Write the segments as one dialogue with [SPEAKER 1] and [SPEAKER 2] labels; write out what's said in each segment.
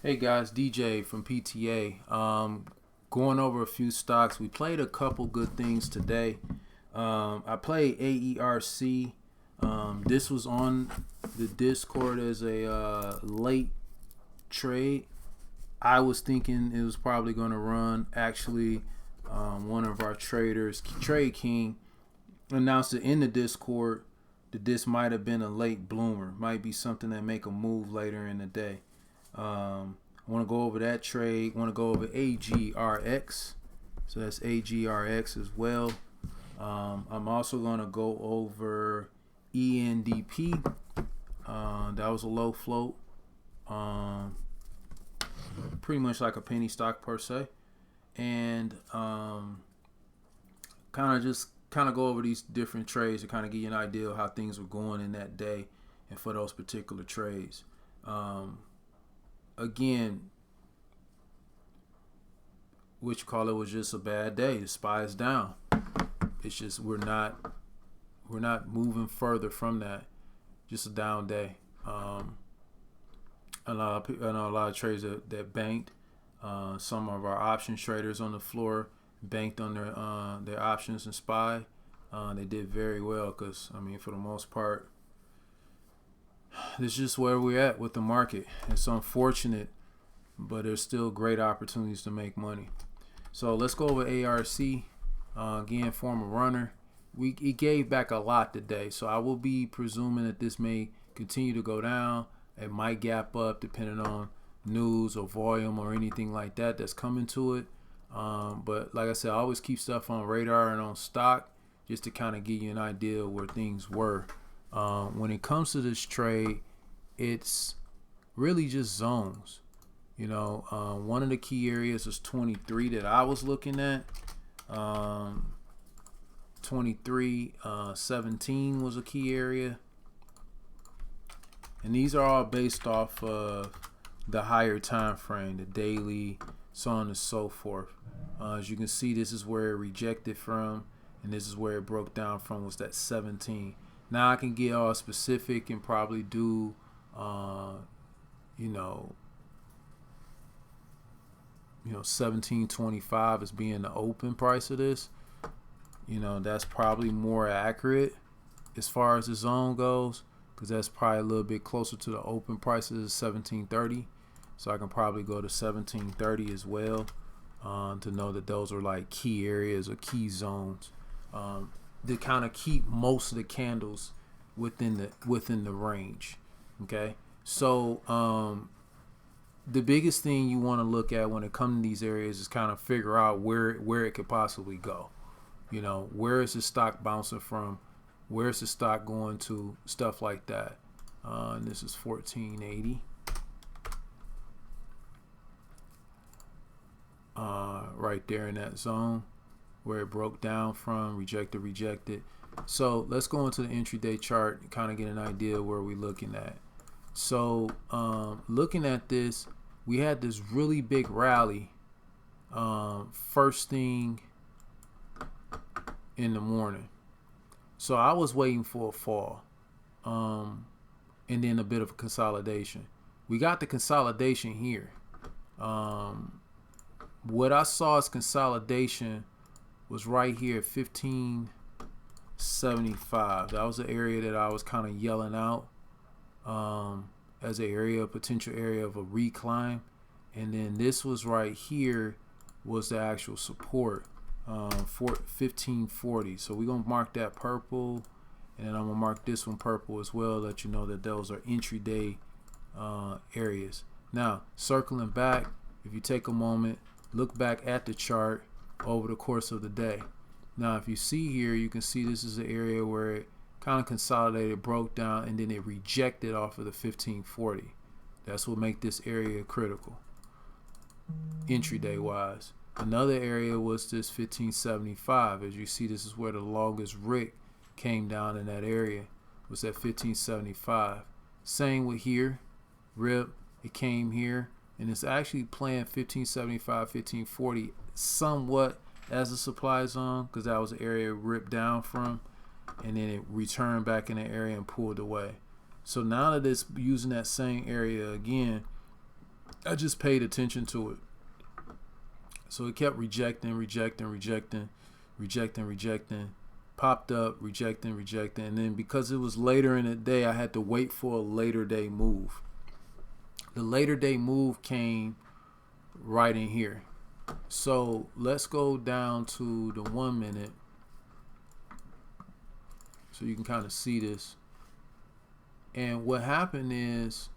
[SPEAKER 1] Hey guys, DJ from PTA. Going over a few stocks. We played a couple good things today. I played AERC. This was on the Discord as a late trade. I was thinking it was probably going to run. Actually, one of our traders, Trade King, announced it in the Discord that this might have been a late bloomer. Might be something that make a move later in the day. I want to go over that trade. I want to go over Agrx. So that's Agrx as well. I'm also going to go over Endp. That was a low float. Pretty much like a penny stock per se. And kind of go over these different trades to kind of give you an idea of how things were going in that day and for those particular trades. Again, what you call it was just a bad day. The SPY is down. It's just we're not moving further from that. Just a down day. I know a lot of traders that banked. Some of our options traders on the floor banked on their options and SPY. They did very well because for the most part, this is just where we're at with the market. It's unfortunate, but there's still great opportunities to make money. So let's go over ARC. Again, former runner. It gave back a lot today, so I will be presuming that this may continue to go down. It might gap up depending on news or volume or anything like that that's coming to it. But like I said, I always keep stuff on radar and on stock just to kind of give you an idea of where things were. When it comes to this trade, it's really just zones. One of the key areas is 23 that I was looking at. 23, 17 was a key area. And these are all based off of the higher time frame, the daily, so on and so forth. As you can see, this is where it rejected from, and this is where it broke down from, was that 17. Now I can get all specific and probably do, 1725 as being the open price of this. That's probably more accurate as far as the zone goes, because that's probably a little bit closer to the open prices of 1730. So I can probably go to 1730 as well, to know that those are like key areas or key zones, to kind of keep most of the candles within the range. Okay, so the biggest thing you want to look at when it comes to these areas is kind of figure out where it could possibly go. Where is the stock bouncing from? Where is the stock going to? Stuff like that. And this is 1480. Right there in that zone where it broke down from, rejected. So let's go into the intraday chart and kind of get an idea of where we're looking at. So looking at this, we had this really big rally first thing in the morning. So I was waiting for a fall, and then a bit of a consolidation. We got the consolidation here. What I saw as consolidation was right here at 1575. That was the area that I was kind of yelling out as a potential area of a recline. And then this was right here was the actual support for 1540. So we're gonna mark that purple, and then I'm gonna mark this one purple as well, let you know that those are intraday areas. Now circling back, if you take a moment, look back at the chart over the course of the day. Now if you see here, you can see this is the area where it kind of consolidated, broke down, and then it rejected off of the 1540. That's what make this area critical intraday wise. Another area was this 1575. As you see, this is where the longest wick came down in that area, was at 1575. Same with here, rip, it came here, and it's actually playing 1575, 1540 somewhat as a supply zone, because that was the area it ripped down from, and then it returned back in the area and pulled away. So now that it's using that same area again, I just paid attention to it. So it kept rejecting, popped up, rejecting. And then because it was later in the day, I had to wait for a later day move. The later day move came right in here. So let's go down to the 1 minute so you can kind of see this. And what happened is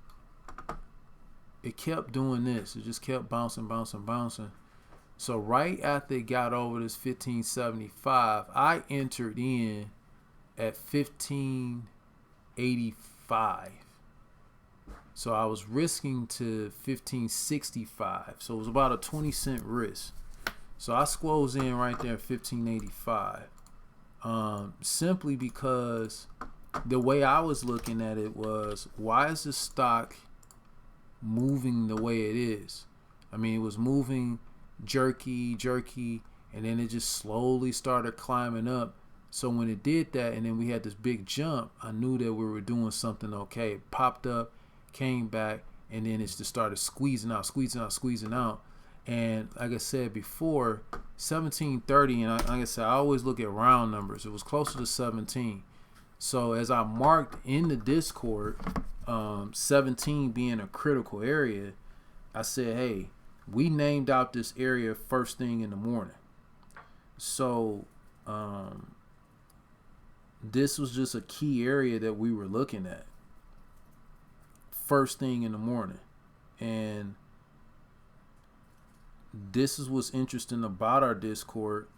[SPEAKER 1] it kept doing this. It just kept bouncing. So right after it got over this 1575, I entered in at 1585. So I was risking to 1565. So it was about a 20-cent risk. So I squoze in right there at 1585. Simply because the way I was looking at it was, why is this stock moving the way it is? I mean, it was moving jerky, and then it just slowly started climbing up. So when it did that, and then we had this big jump, I knew that we were doing something okay. It popped up, came back, and then it just started squeezing out. And like I said before, 1730, and like I said, I always look at round numbers. It was closer to 17. So as I marked in the Discord, 17 being a critical area, I said, hey, we named out this area first thing in the morning. So this was just a key area that we were looking at first thing in the morning. And this is what's interesting about our Discord,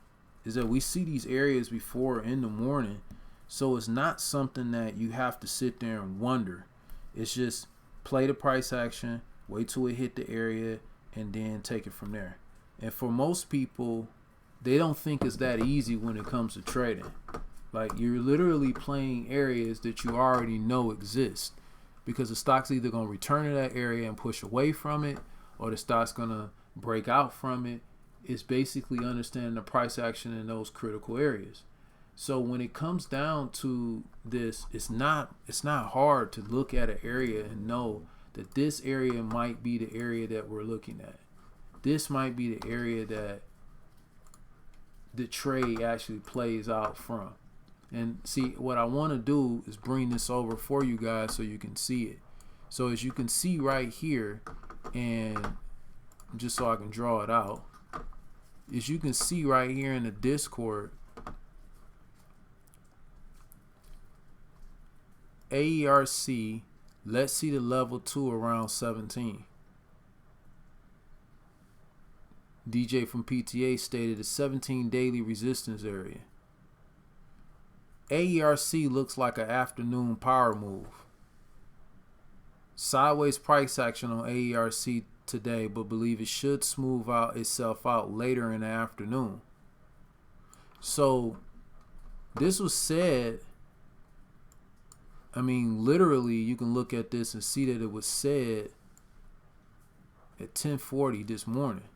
[SPEAKER 1] is that we see these areas before in the morning. So it's not something that you have to sit there and wonder. It's just play the price action, wait till it hit the area, and then take it from there. And for most people, they don't think it's that easy when it comes to trading. Like, you're literally playing areas that you already know exist, because the stock's either going to return to that area and push away from it, or the stock's going to break out from it. It's basically understanding the price action in those critical areas. So when it comes down to this, it's not hard to look at an area and know that this area might be the area that we're looking at. This might be the area that the trade actually plays out from. And see, what I want to do is bring this over for you guys so you can see it. So as you can see right here, and just so I can draw it out, as you can see right here in the Discord, Aerc, let's see the level 2 around 17. DJ from PTA stated a 17 daily resistance area. Aerc looks like an afternoon power move. Sideways price action on Aerc today, but believe it should smooth out itself out later in the afternoon. So this was said, I mean, literally, you can look at this and see that it was said at 10:40 this morning.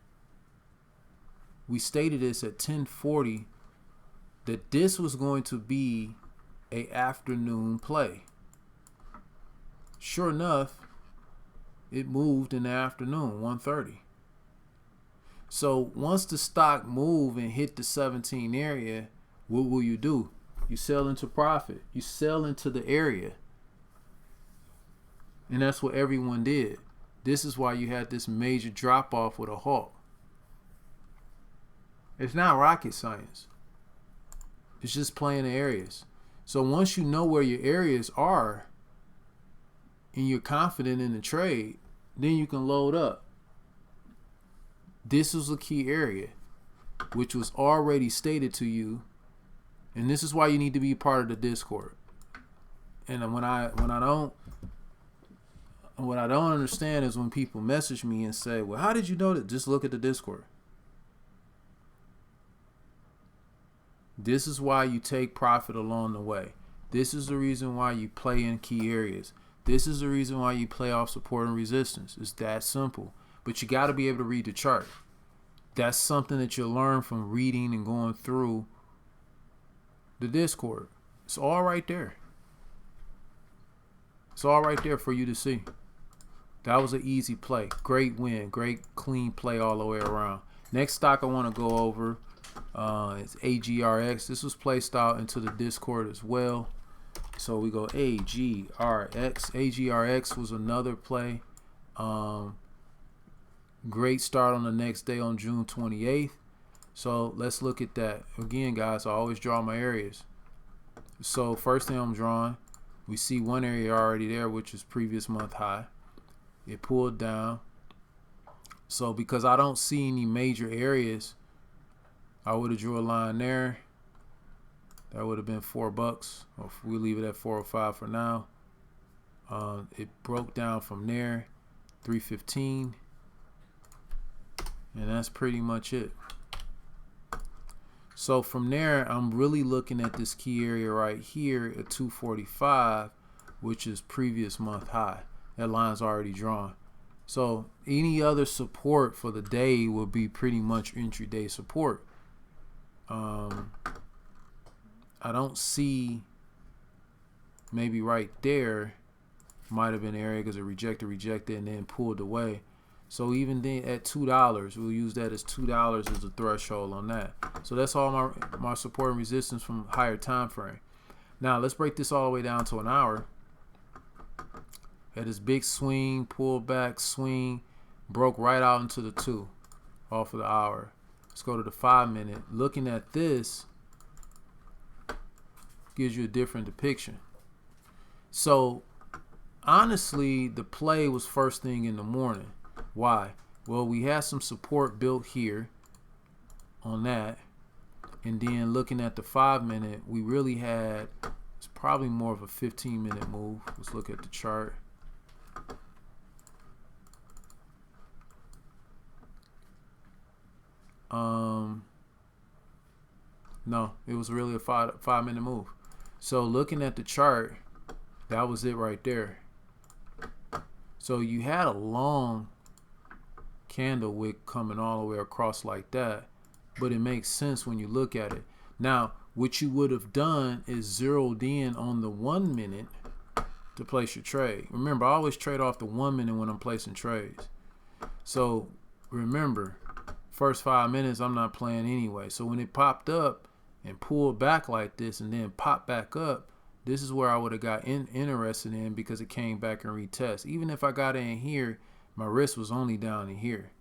[SPEAKER 1] We stated this at 10:40 that this was going to be a afternoon play. Sure enough, it moved in the afternoon, 1:30. So once the stock moved and hit the 17 area, what will you do? You sell into profit. You sell into the area. And that's what everyone did. This is why you had this major drop off with a halt. It's not rocket science. It's just playing the areas. So once you know where your areas are and you're confident in the trade, then you can load up. This was a key area, which was already stated to you. And this is why you need to be part of the Discord. And what I don't understand is when people message me and say, well, how did you know that? Just look at the Discord. This is why you take profit along the way. This is the reason why you play in key areas. This is the reason why you play off support and resistance. It's that simple. But you got to be able to read the chart. That's something that you'll learn from reading and going through the Discord. It's all right there. It's all right there for you to see. That was an easy play. Great win. Great clean play all the way around. Next stock I want to go over is Agrx. This was placed out into the Discord as well. So we go Agrx. Agrx was another play. Great start on the next day on June 28th. So let's look at that. Again, guys, I always draw my areas. So first thing I'm drawing, we see one area already there, which is previous month high. It pulled down. So because I don't see any major areas, I would have drew a line there. That would have been $4. Or if we leave it at 405 for now. It broke down from there, 315. And that's pretty much it. So from there, I'm really looking at this key area right here at 245, which is previous month high. That line's already drawn. So any other support for the day will be pretty much intraday support. I don't see, maybe right there might have been an area because it rejected, and then pulled away. So even then at $2, we'll use that as $2 as a threshold on that. So that's all my support and resistance from higher time frame. Now let's break this all the way down to an hour. Had this big swing, pull back, swing, broke right out into the 2 off of the hour. Let's go to the 5-minute. Looking at this gives you a different depiction. So honestly, the play was first thing in the morning. Why? Well, we had some support built here on that. And then looking at the 5-minute, we really had, it's probably more of a 15-minute move. Let's look at the chart. No, it was really a five-minute move. So looking at the chart, that was it right there. So you had a long candle wick coming all the way across like that, but it makes sense when you look at it. Now, what you would have done is zeroed in on the 1 minute to place your trade. Remember, I always trade off the 1 minute when I'm placing trades. So remember, first 5 minutes I'm not playing anyway. So when it popped up and pulled back like this and then popped back up, this is where I would have got interested in, because it came back and retest. Even if I got in here, my risk was only down in here.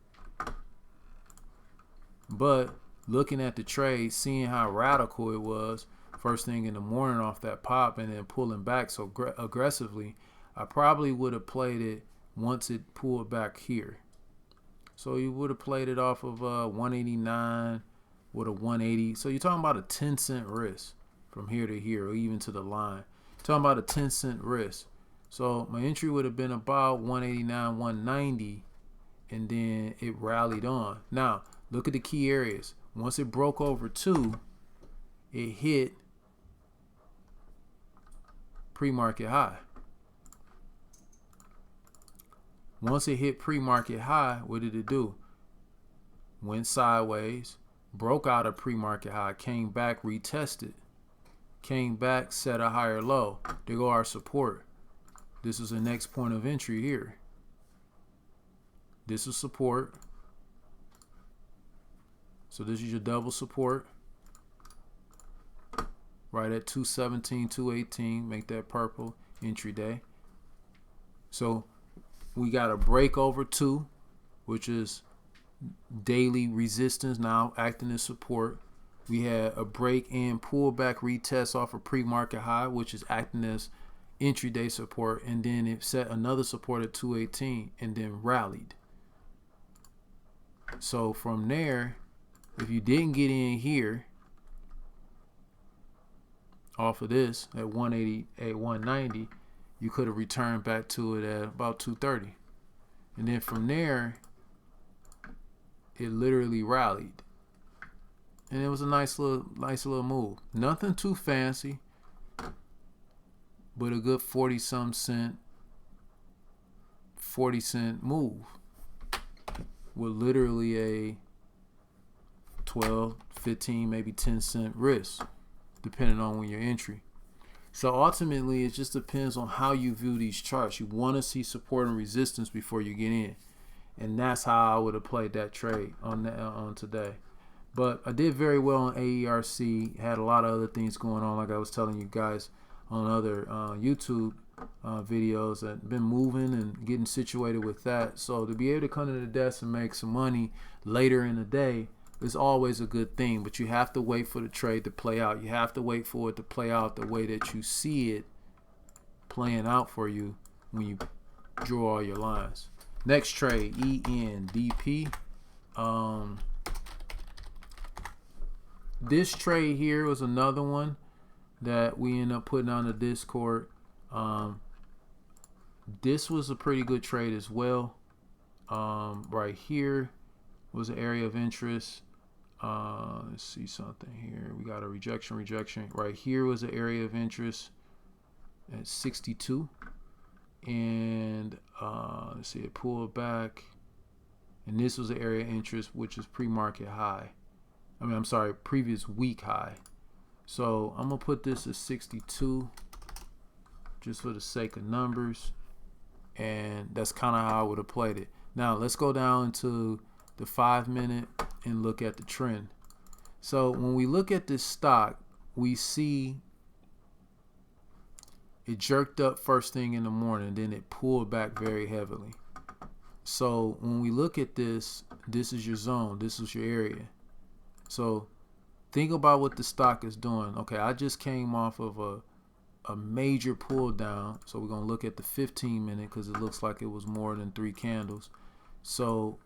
[SPEAKER 1] But looking at the trade, seeing how radical it was first thing in the morning off that pop and then pulling back so aggressively, I probably would have played it once it pulled back here. So you would have played it off of 189 with a 180. So you're talking about a 10-cent risk from here to here, or even to the line. You're talking about a 10-cent risk. So my entry would have been about 189, 190, and then it rallied on. Now, look at the key areas. Once it broke over 2, it hit pre-market high. Once it hit pre-market high, what did it do? Went sideways, broke out a pre-market high, came back, retested, came back, set a higher low. There go our support. This is the next point of entry here. This is support. So this is your double support. Right at 217, 218. Make that purple entry day. So we got a break over 2, which is daily resistance now acting as support. We had a break and pullback retest off a pre-market high, which is acting as intraday support, and then it set another support at 218 and then rallied. So from there, if you didn't get in here off of this at 180, at 190, you could have returned back to it at about 230. And then from there, it literally rallied. And it was a nice little move. Nothing too fancy, but a good 40-some cent, 40-cent move with literally a 12, 15, maybe 10-cent risk, depending on when your entry. So ultimately, it just depends on how you view these charts. You want to see support and resistance before you get in, and that's how I would have played that trade on today. But I did very well on AERC. Had a lot of other things going on, like I was telling you guys on other YouTube videos, that been moving and getting situated with that. So to be able to come to the desk and make some money later in the day is always a good thing. But you have to wait for the trade to play out. You have to wait for it to play out the way that you see it playing out for you when you draw all your lines. Next trade, ENDP. This trade here was another one that we ended up putting on the Discord. This was a pretty good trade as well. Right here was an area of interest. Let's see something here. We got a rejection. Right here was an area of interest at 62. And let's see, it pulled back. And this was an area of interest, which is pre-market high. I'm sorry, previous week high. So I'm gonna put this at 62 just for the sake of numbers, and that's kind of how I would have played it. Now let's go down to the 5-minute and look at the trend. So when we look at this stock, we see it jerked up first thing in the morning, then it pulled back very heavily. So when we look at this, this is your zone, this is your area. So think about what the stock is doing. Okay, I just came off of a major pull down. So we're going to look at the 15-minute because it looks like it was more than 3 candles. So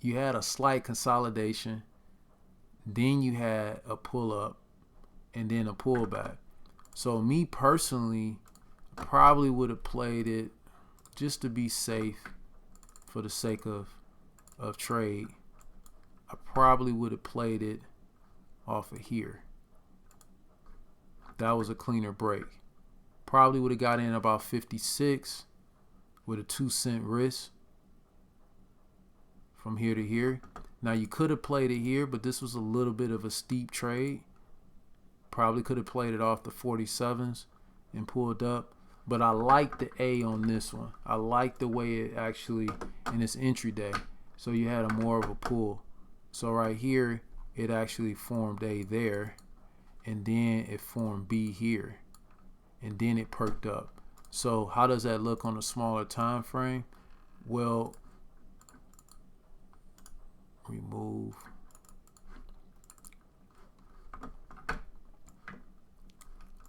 [SPEAKER 1] you had a slight consolidation. Then you had a pull up and then a pullback. So me personally, probably would have played it just to be safe for the sake of trade. I probably would have played it off of here. That was a cleaner break. Probably would have got in about 56 with a 2-cent risk from here to here. Now you could have played it here, but this was a little bit of a steep trade. Probably could have played it off the 47s and pulled up. But I like the A on this one. I like the way it actually, in its entry day. So you had a more of a pull. So right here, it actually formed A there, and then it formed B here, and then it perked up. So how does that look on a smaller time frame? Well, remove.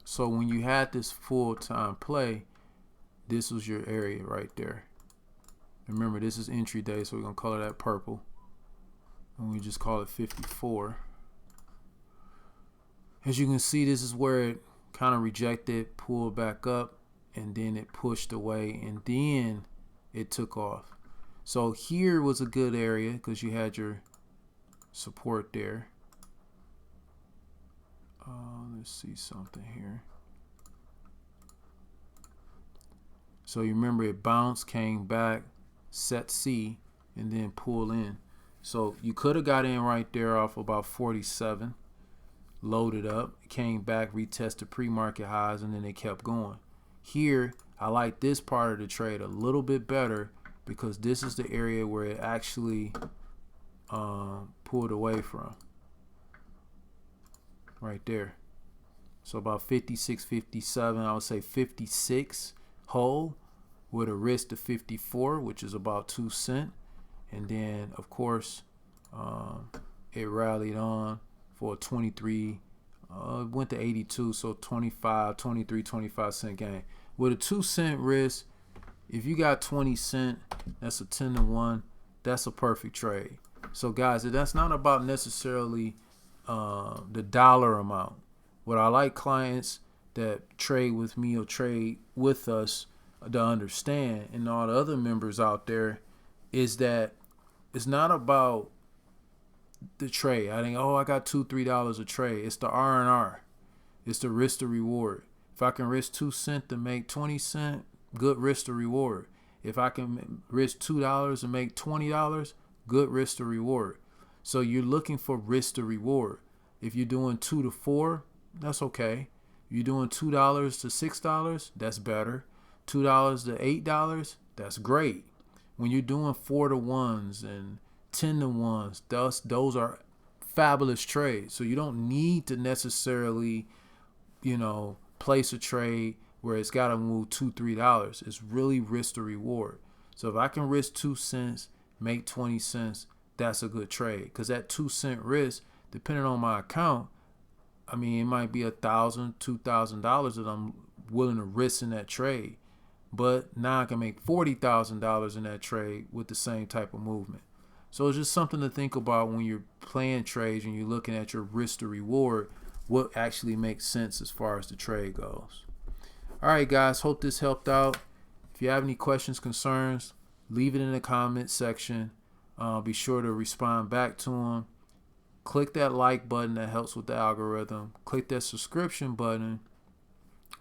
[SPEAKER 1] So when you had this full-time play, this was your area right there. Remember, this is entry day, so we're going to color that purple. And we just call it 54. As you can see, this is where it kind of rejected, pulled back up, and then it pushed away, and then it took off. So here was a good area because you had your support there. Let's see something here. So you remember it bounced, came back, set C, and then pull in. So you could have got in right there off about 47, loaded up, came back, retested pre-market highs, and then they kept going. Here, I like this part of the trade a little bit better because this is the area where it actually pulled away from. Right there. So about 56, 57, I would say 56 whole with a risk to 54, which is about 2 cents. And then, of course, it rallied on for a 23, it went to 82, so 25 cent gain. With a 2 cent risk, if you got 20 cents, that's a 10 to 1. That's a perfect trade. So, guys, that's not about necessarily the dollar amount. What I like clients that trade with me or trade with us to understand, and all the other members out there, is that it's not about the trade. I think, oh, I got $2-3 a trade. It's the R&R. It's the risk to reward. If I can risk 2 cents to make 20 cents, good risk to reward. If I can risk $2 and make $20, good risk to reward. So you're looking for risk to reward. If you're doing 2 to 4, that's okay. You're doing $2 to $6, that's better. $2 to $8, that's great. When you're doing 4 to 1s and 10 to 1s, those are fabulous trades. So you don't need to necessarily, place a trade where it's got to move $2-3. It's really risk to reward. So if I can risk 2 cents, make 20 cents, that's a good trade. Because that 2-cent risk, depending on my account, it might be $1,000, $2,000 that I'm willing to risk in that trade. But now I can make $40,000 in that trade with the same type of movement. So it's just something to think about when you're playing trades and you're looking at your risk to reward, what actually makes sense as far as the trade goes. All right, guys, hope this helped out. If you have any questions, concerns, leave it in the comment section. Be sure to respond back to them. Click that like button, that helps with the algorithm. Click that subscription button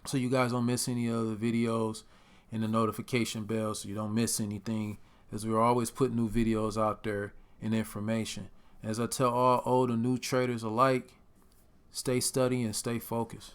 [SPEAKER 1] so you guys don't miss any other videos, and the notification bell so you don't miss anything, as we're always putting new videos out there and information. As I tell all old and new traders alike, stay steady and stay focused.